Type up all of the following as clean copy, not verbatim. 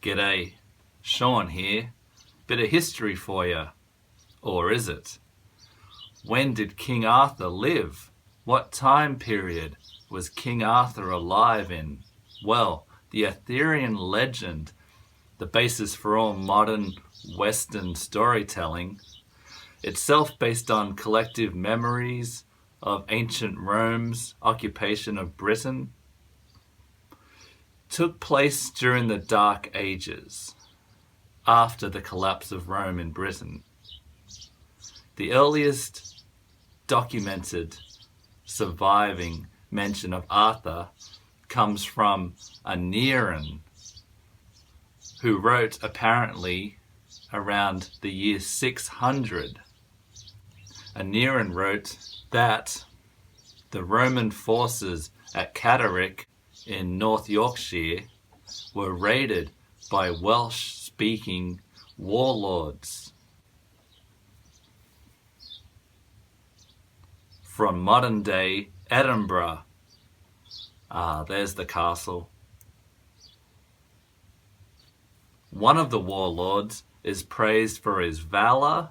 G'day, Sean here. Bit of history for you. Or is it? When did King Arthur live? What time period was King Arthur alive in? Well, the Arthurian legend, the basis for all modern Western storytelling, itself based on collective memories of ancient Rome's occupation of Britain, took place during the Dark Ages, after the collapse of Rome in Britain. The earliest documented surviving mention of Arthur comes from a Nennius, who wrote apparently around the year 600. A Nennius wrote that the Roman forces at Catterick in North Yorkshire were raided by Welsh-speaking warlords from modern-day Edinburgh. There's the castle. One of the warlords is praised for his valor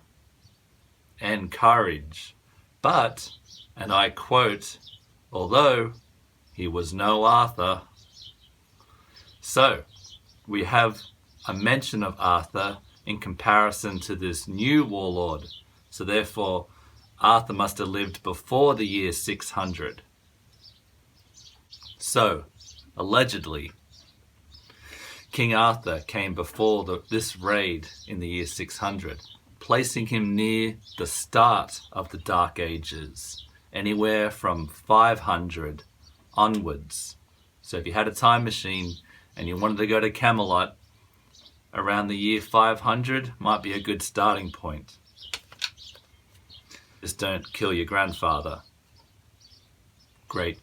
and courage, but, and I quote, although he was no Arthur. So, we have a mention of Arthur in comparison to this new warlord. So therefore, Arthur must have lived before the year 600. So, allegedly, King Arthur came before this raid in the year 600, placing him near the start of the Dark Ages, anywhere from 500 onwards. So if you had a time machine and you wanted to go to Camelot around the year 500, might be a good starting point. Just don't kill your grandfather. Great.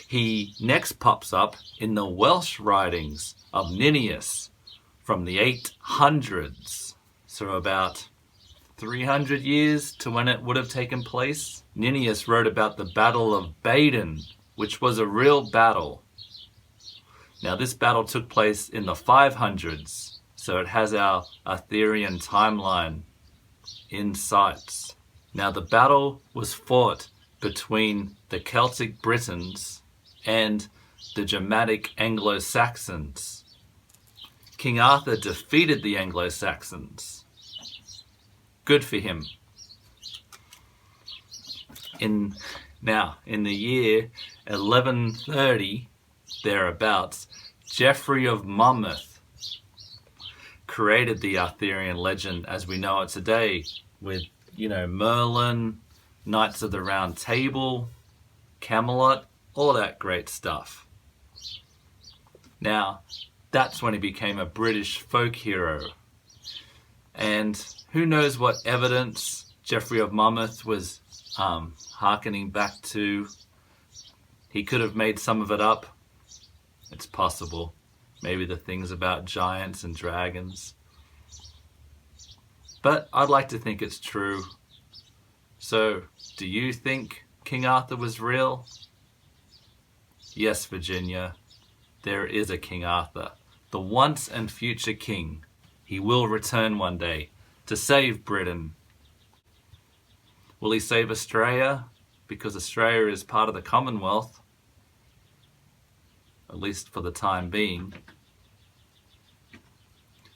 He next pops up in the Welsh writings of Nennius from the 800s. So about 300 years to when it would have taken place. Nennius wrote about the Battle of Badon, which was a real battle. Now this battle took place in the 500s, so it has our Arthurian timeline in sights. Now the battle was fought between the Celtic Britons and the Germanic Anglo-Saxons. King Arthur defeated the Anglo-Saxons. Good for him. In the year 1130, thereabouts, Geoffrey of Monmouth created the Arthurian legend as we know it today, with, Merlin, Knights of the Round Table, Camelot, all that great stuff. Now, that's when he became a British folk hero. And who knows what evidence Geoffrey of Monmouth was hearkening back to. He could have made some of it up. It's possible. Maybe the things about giants and dragons. But I'd like to think it's true. So, do you think King Arthur was real? Yes, Virginia, there is a King Arthur, the once and future king. He will return one day to save Britain. Will he save Australia? Because Australia is part of the Commonwealth, at least for the time being.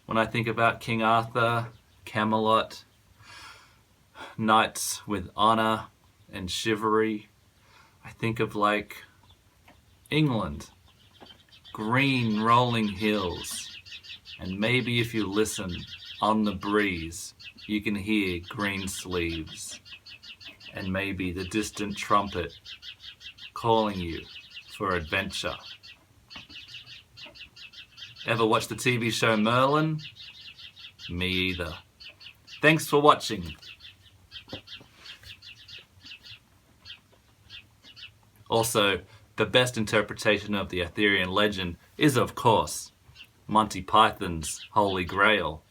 When I think about King Arthur, Camelot, knights with honor and chivalry, I think of England, green rolling hills, and maybe if you listen on the breeze, you can hear green sleeves, and maybe the distant trumpet calling you for adventure. Ever watch the TV show Merlin? Me either. Thanks for watching. Also, the best interpretation of the Arthurian legend is, of course, Monty Python's Holy Grail.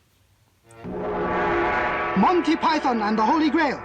Monty Python and the Holy Grail.